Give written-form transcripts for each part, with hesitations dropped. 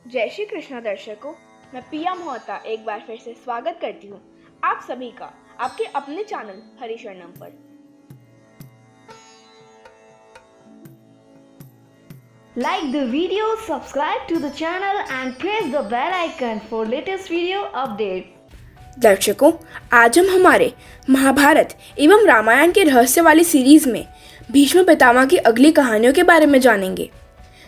जय श्री कृष्णा दर्शकों, मैं पिया मोहता एक बार फिर से स्वागत करती हूँ आप सभी का आपके अपने चैनल हरिशरणम पर। Like the video, subscribe to the channel and press the bell icon for latest video updates. दर्शकों, आज हम हमारे महाभारत एवं रामायण के रहस्य वाली सीरीज में भीष्म पितामह की अगली कहानियों के बारे में जानेंगे।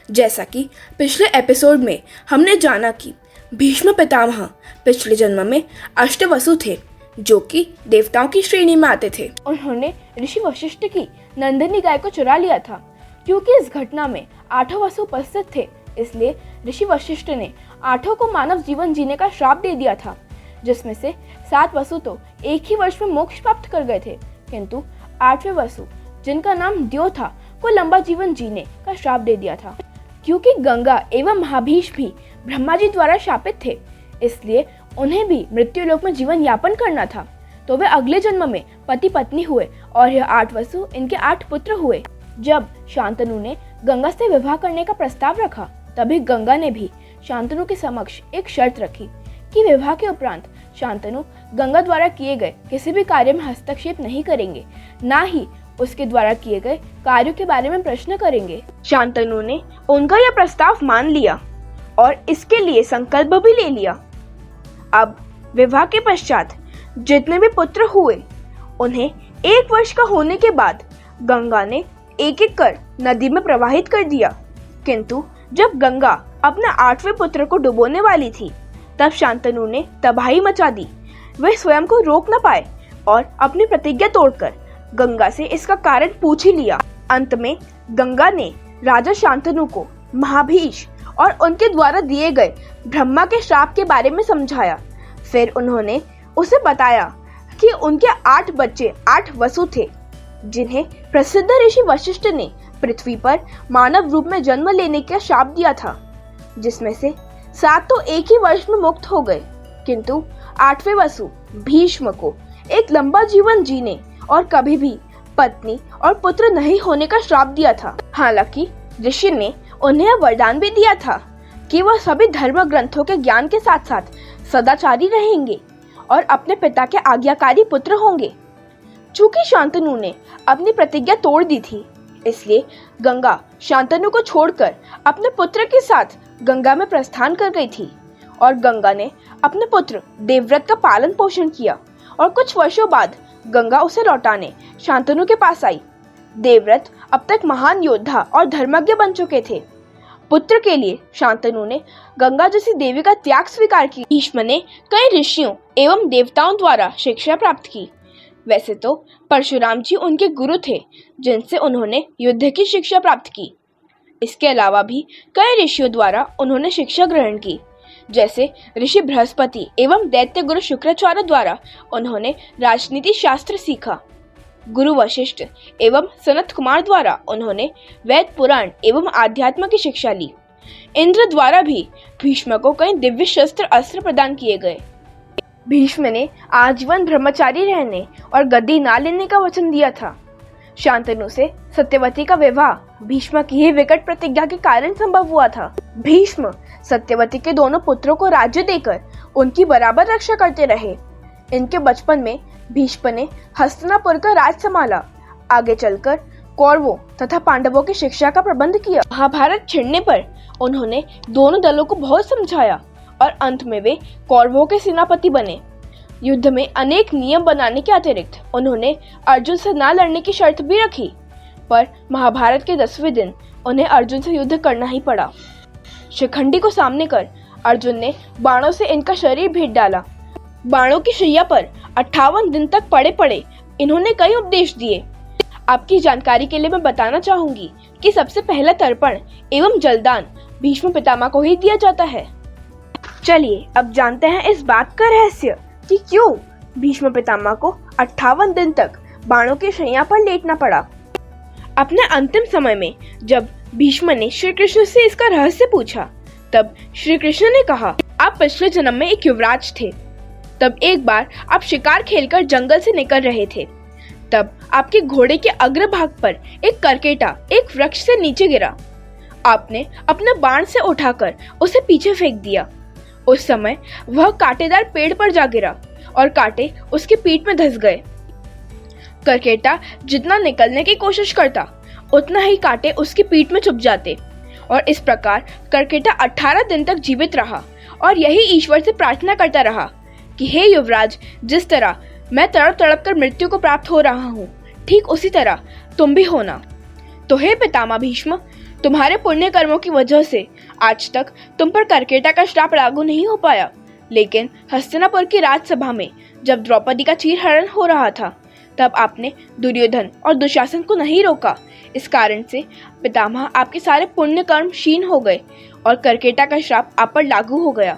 जैसा कि पिछले एपिसोड में हमने जाना कि भीष्म पितामह पिछले जन्म में अष्टवसु थे, जो कि देवताओं की श्रेणी में आते थे। उन्होंने ऋषि वशिष्ठ की नंदिनी गाय को चुरा लिया था। क्योंकि इस घटना में 8 वसु उपस्थित थे, इसलिए ऋषि वशिष्ठ ने 8 को मानव जीवन जीने का श्राप दे दिया था, जिसमें से 7 वसु तो एक ही वर्ष में मोक्ष प्राप्त कर गए थे, किंतु 8वें वसु, जिनका नाम द्यो था, को लंबा जीवन जीने का श्राप दे दिया था। क्योंकि गंगा एवं महाभीष भी ब्रह्मा जी द्वारा शापित थे, इसलिए उन्हें भी मृत्युलोक में जीवन यापन करना था। तो वे अगले जन्म में पति पत्नी हुए और यह 8 वसु इनके 8 पुत्र हुए। जब शांतनु ने गंगा से विवाह करने का प्रस्ताव रखा, तभी गंगा ने भी शांतनु के समक्ष एक शर्त रखी कि विवाह के उपरांत शांतनु गंगा द्वारा किए गए किसी भी कार्य में हस्तक्षेप नहीं करेंगे, ना ही उसके द्वारा किए गए कार्यों के बारे में प्रश्न करेंगे। शांतनु ने उनका यह प्रस्ताव मान लिया और इसके लिए संकल्प भी ले लिया। अब विवाह के पश्चात जितने भी पुत्र हुए, उन्हें 1 वर्ष का होने के बाद गंगा ने एक एक कर नदी में प्रवाहित कर दिया। किंतु जब गंगा अपने 8वें पुत्र को डुबोने वाली थी, तब शांतनु ने तबाही मचा दी। वे स्वयं को रोक न पाए और अपनी प्रतिज्ञा तोड़कर गंगा से इसका कारण पूछ ही लिया। अंत में गंगा ने राजा शांतनु को महाभीष और उनके द्वारा दिए गए ब्रह्मा के श्राप के बारे में समझाया। फिर उन्होंने उसे बताया कि उनके 8 बच्चे 8 वसु थे, जिन्हें प्रसिद्ध ऋषि वशिष्ठ ने पृथ्वी पर मानव रूप में जन्म लेने का श्राप दिया था, जिसमें से 7 तो एक ही वर्ष में मुक्त हो गए, किंतु 8वें वसु भीष्म को एक लंबा जीवन जीने और कभी भी पत्नी और पुत्र नहीं होने का श्राप दिया था। हालांकि ऋषि ने उन्हें वरदान भी दिया था कि वह सभी धर्म ग्रंथों के ज्ञान के साथ साथ सदाचारी रहेंगे और अपने पिता के आज्ञाकारी पुत्र होंगे। चूंकि शांतनु ने अपनी प्रतिज्ञा तोड़ दी थी, इसलिए गंगा शांतनु को छोड़कर अपने पुत्र के साथ गंगा में प्रस्थान कर गई थी और गंगा ने अपने पुत्र देवव्रत का पालन पोषण किया और कुछ वर्षों बाद गंगा उसे लौटाने शांतनु के पास आई। देवव्रत अब तक महान योद्धा और धर्मज्ञ बन चुके थे। पुत्र के लिए शांतनु ने गंगा जैसी देवी का त्याग स्वीकार किया। भीष्म ने कई ऋषियों एवं देवताओं द्वारा शिक्षा प्राप्त की। वैसे तो परशुराम जी उनके गुरु थे, जिनसे उन्होंने युद्ध की शिक्षा प्राप्त की। इसके अलावा भी कई ऋषियों द्वारा उन्होंने शिक्षा ग्रहण की। जैसे ऋषि बृहस्पति एवं दैत्य गुरु शुक्राचार्य द्वारा उन्होंने राजनीति शास्त्र सीखा। गुरु वशिष्ठ एवं सनत कुमार द्वारा उन्होंने वेद पुराण एवं आध्यात्म की शिक्षा ली। इंद्र द्वारा भी भीष्म को कई दिव्य शस्त्र अस्त्र प्रदान किए गए। भीष्म ने आजीवन ब्रह्मचारी रहने और गद्दी ना लेने का वचन दिया था। शांतनु से सत्यवती का विवाह भीष्म की ही विकट प्रतिज्ञा के कारण संभव हुआ था। भीष्म सत्यवती के दोनों पुत्रों को राज्य देकर उनकी बराबर रक्षा करते रहे। इनके बचपन में भीष्म ने हस्तिनापुर का राज संभाला। आगे चलकर कौरवों तथा पांडवों की शिक्षा का प्रबंध किया। महाभारत छिड़ने पर उन्होंने दोनों दलों को बहुत समझाया और अंत में वे कौरवों के सेनापति बने। युद्ध में अनेक नियम बनाने के अतिरिक्त उन्होंने अर्जुन से न लड़ने की शर्त भी रखी, पर महाभारत के 10वें दिन उन्हें अर्जुन से युद्ध करना ही पड़ा। शिखंडी को सामने कर अर्जुन ने बाणों से इनका शरीर भेद डाला। बाणों की शैया पर 58 दिन तक पड़े पड़े इन्होंने कई उपदेश दिए। आपकी जानकारी के लिए मैं बताना चाहूंगी कि सबसे पहला तर्पण एवं जलदान भीष्म पितामह को ही दिया जाता है। चलिए अब जानते हैं इस बात का रहस्य कि क्यों भीष्म पितामह को 58 दिन तक बाणों की शैया पर लेटना पड़ा। अपने अंतिम समय में जब भीष्म ने श्री कृष्ण से इसका रहस्य पूछा, तब श्री कृष्ण ने कहा, आप पिछले जन्म में एक युवराज थे। तब एक बार आप शिकार खेलकर जंगल से निकल रहे थे। तब आपके घोड़े के अग्रभाग पर एक करकेटा एक वृक्ष से नीचे गिरा। आपने अपना बाण से उठाकर उसे पीछे फेंक दिया। उस समय वह कांटेदार पेड़ पर जा गिरा और कांटे उसकी पीठ में धंस गए। करकेटा जितना निकलने की कोशिश करता उतना ही कांटे उसकी पीठ में चुभ जाते और इस प्रकार करकेटा 18 दिन तक जीवित रहा और यही ईश्वर से प्रार्थना करता रहा कि हे युवराज, जिस तरह मैं तड़प तड़प कर मृत्यु को प्राप्त हो रहा हूँ, ठीक उसी तरह तुम भी होना। तो हे पितामह भीष्म, तुम्हारे पुण्य कर्मों की वजह से आज तक तुम पर करकेटा का श्राप लागू नहीं हो पाया, लेकिन हस्तिनापुर की राजसभा में जब द्रौपदी का चीरहरण हो रहा था तब आपने दुर्योधन और दुशासन को नहीं रोका। इस कारण से पितामह आपके सारे पुण्य कर्म क्षीण हो गए और करकेटा का श्राप आप पर लागू हो गया।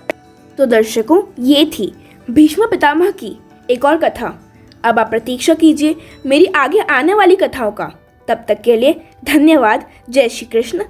तो दर्शकों, ये थी भीष्म पितामह की एक और कथा। अब आप प्रतीक्षा कीजिए मेरी आगे आने वाली कथाओं का। तब तक के लिए धन्यवाद। जय श्री कृष्ण,